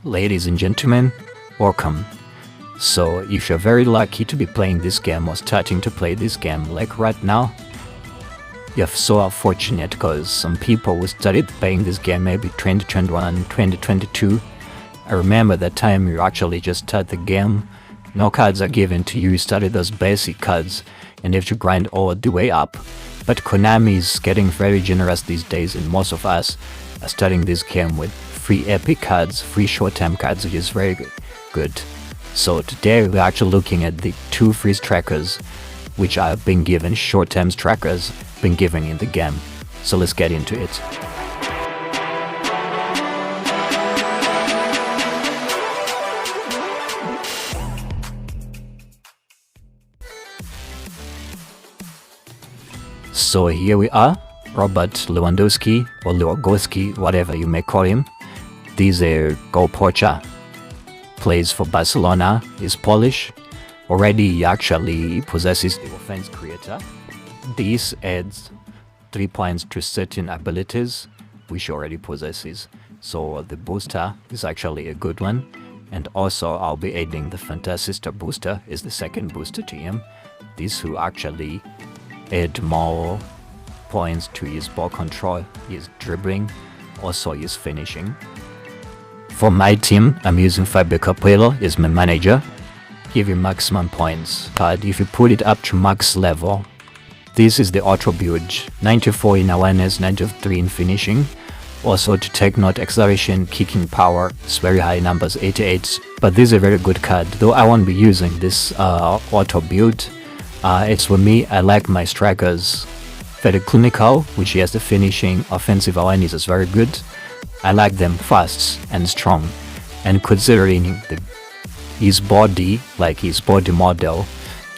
Ladies and gentlemen, welcome. So if you're very lucky to be playing this game or starting to play this game like right now, you're so fortunate because some people who started playing this game maybe 2021, 2022. I remember that time you actually just start the game, no cards are given to you, you started those basic cards and you have to grind all the way up. But Konami is getting very generous these days and most of us are starting this game with free epic cards, free Showtime cards, which is very good. So today we're actually looking at the 2 free trackers which are being given, Showtime trackers being given in the game. So let's get into it. So here we are, Robert Lewandowski or Lewandoski, whatever you may call him. This is goal poacher, plays for Barcelona, is Polish. Already he actually possesses the offense creator. This adds 3 points to certain abilities which he already possesses. So the booster is actually a good one. And also I'll be adding the Fantasista booster, is the second booster to him. This will actually add more points to his ball control, his dribbling, also his finishing. For my team, I'm using Faber Capello as my manager. Give you maximum points, but if you put it up to max level, this is the auto build, 94 in awareness, 93 in finishing. Also to take note, acceleration, kicking power, it's very high numbers, 88, but this is a very good card, though I won't be using this auto build. It's for me, I like my strikers very clinical, which he has the finishing, offensive awareness is very good. I like them fast and strong, and considering his body, like his body model,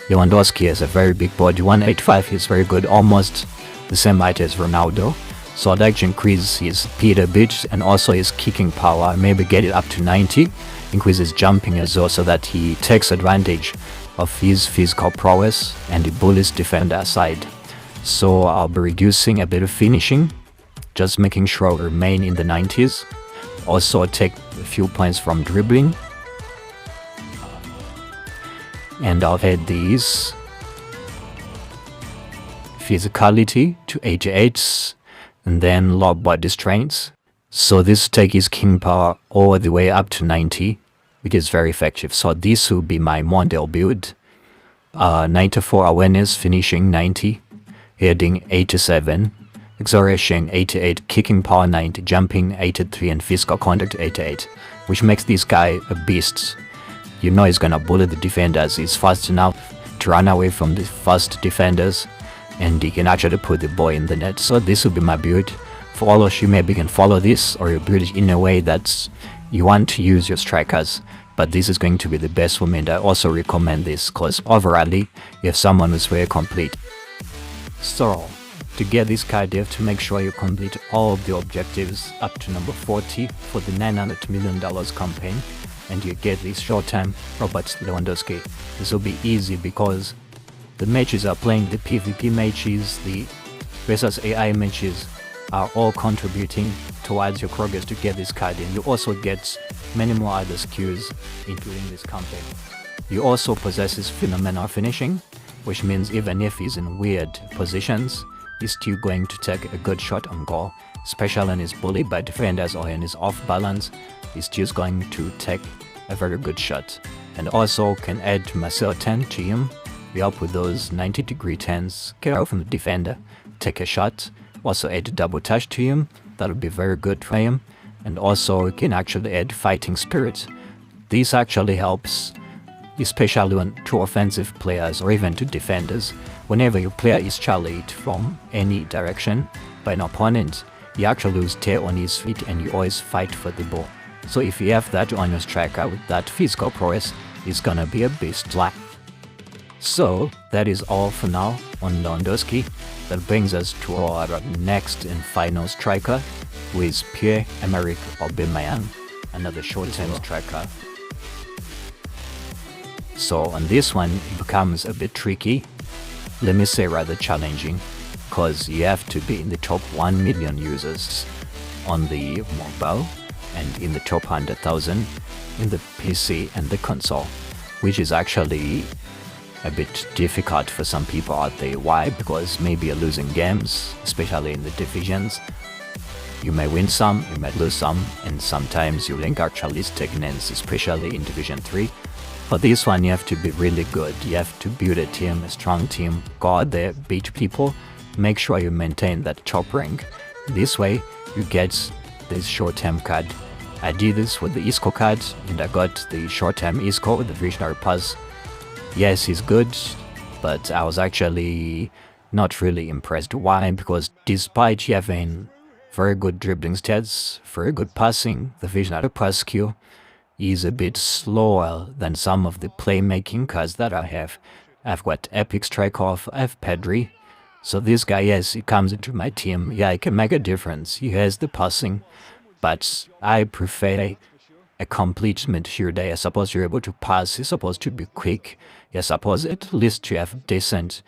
Lewandoski has a very big body, 185 is very good, almost the same height as Ronaldo. So I'd like to increase his speed a bit and also his kicking power, maybe get it up to 90, increase his jumping as well so that he takes advantage of his physical prowess and the bullies defender aside. So I'll be reducing a bit of finishing, just making sure I remain in the 90s. Also take a few points from dribbling. And I'll add these physicality to 88 and then low body strength. So this take his king power all the way up to 90, which is very effective. So this will be my model build. 94 awareness, finishing 90, heading 87, acceleration 88, kicking power 90, jumping 83, and physical contact 88, which makes this guy a beast. You know he's gonna bully the defenders, he's fast enough to run away from the fast defenders, and he can actually put the ball in the net. So this will be my build. For all of you, maybe you can follow this or you build it in a way that you want to use your strikers, but this is going to be the best for me, and I also recommend this because overall you have someone who's very complete. So to get this card you have to make sure you complete all of the objectives up to number 40 for the $900 million campaign, and you get this Showtime Robert Lewandowski. This will be easy because the matches are playing, the PvP matches, the versus AI matches are all contributing towards your progress to get this card in. You also get many more other skills including this campaign. You also possesses phenomenal finishing, which means even if he's in weird positions, he's still going to take a good shot on goal, especially when he's bullied by defenders or when he's off balance, he's still going to take a very good shot. And also can add Marcel 10 to him, we help with those 90-degree turns, get out from the defender, take a shot, also add double touch to him, that would be very good for him, and also can actually add fighting spirit. This actually helps, especially when to offensive players or even to defenders. Whenever your player is charged from any direction by an opponent, he actually will stay on his feet and you always fight for the ball. So if you have that on your striker with that physical prowess, it's gonna be a beast. So that is all for now on Lewandoski. That brings us to our next and final striker, who is Pierre-Emerick Aubameyang, another Showtime striker. So on this one it becomes a bit tricky, let me say rather challenging, because you have to be in the top 1 million users on the mobile, and in the top 100,000 in the PC and the console, which is actually a bit difficult for some people out there. Why? Because maybe you're losing games, especially in the divisions. You may win some, you may lose some, and sometimes your link actually stagnates, especially in Division 3. For this one, you have to be really good. You have to build a team, a strong team, go out there, beat people, make sure you maintain that top rank. This way, you get this short-term card. I did this with the Isco card, and I got the short-term Isco with the Visionary Pass. Yes, he's good, but I was actually not really impressed. Why? Because despite having very good dribbling stats, very good passing, the Visionary Pass skill is a bit slower than some of the playmaking cards that I have. I've got Epic Strike Off, I have Pedri. So this guy, yes, he comes into my team. Yeah, he can make a difference. He has the passing, but I prefer a complete midfielder. I suppose you're able to pass, you're supposed to be quick, you're supposed at least to have decent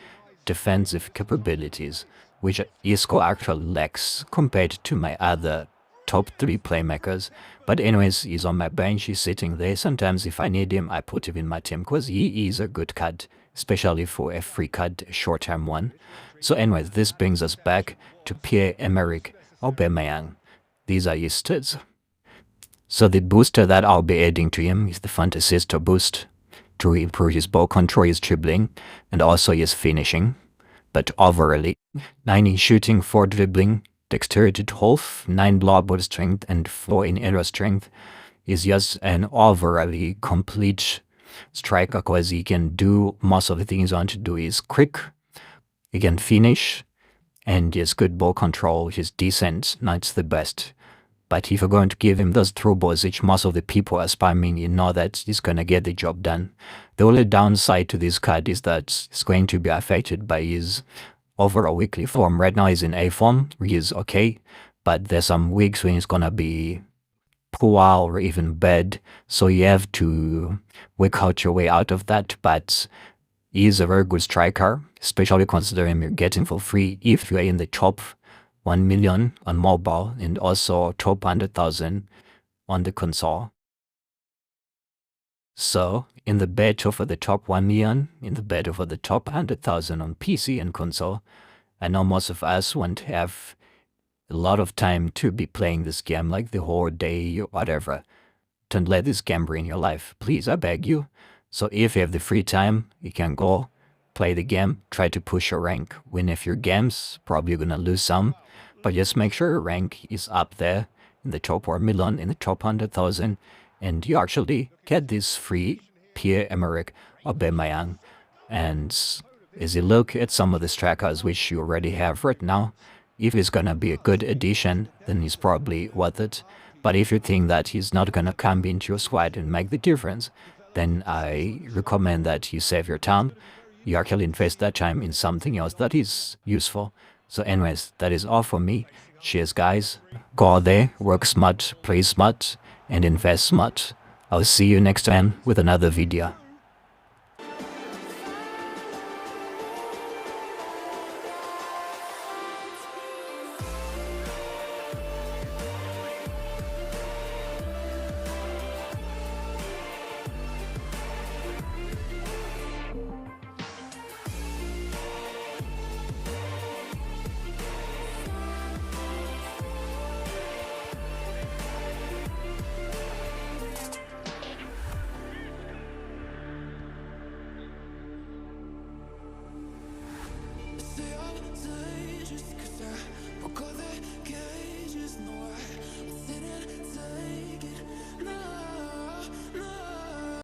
defensive capabilities, which Isco actually lacks compared to my other top 3 playmakers. But anyways, he's on my bench, he's sitting there. Sometimes if I need him, I put him in my team because he is a good card, especially for a free card, a short-term one. So anyways, this brings us back to Pierre-Emerick Aubameyang. These are his stats. So the booster that I'll be adding to him is the Fantasista boost to improve his ball control, his dribbling, and also his finishing. But overall, 9 in shooting, 4 dribbling, dexterity 12, 9 blood strength, and 4 in aerial strength. Is just an overall complete striker because he can do most of the things I want to do. He's quick, he can finish, and he has good ball control, which is decent, not the best. But if you're going to give him those through balls, which most of the people are spamming, you know that he's going to get the job done. The only downside to this card is that it's going to be affected by his overall weekly form. Right now he's in A form, which is okay, but there's some weeks when he's going to be poor or even bad, so you have to work out your way out of that. But he is a very good striker, especially considering you're getting for free if you're in the top 1 million on mobile and also top 100,000 on the console. So in the battle for the top 1 million, in the battle for the top 100,000 on PC and console, I know most of us won't have a lot of time to be playing this game, like the whole day or whatever. Don't let this game ruin your life, please, I beg you. So if you have the free time, you can go play the game, try to push your rank, win a few games, probably you're gonna lose some, but just make sure your rank is up there in the top 1 million, in the top 100,000, and you actually get this free Pierre-Emerick Aubameyang. And as you look at some of the strikers which you already have right now, if he's gonna be a good addition, then he's probably worth it. But if you think that he's not gonna come into your squad and make the difference, then I recommend that you save your time. You actually invest that time in something else that is useful. So anyways, that is all for me. Cheers guys. Go out there, work smart, play smart, and invest smart. I'll see you next time with another video. Just 'cause I broke all the cages, no, I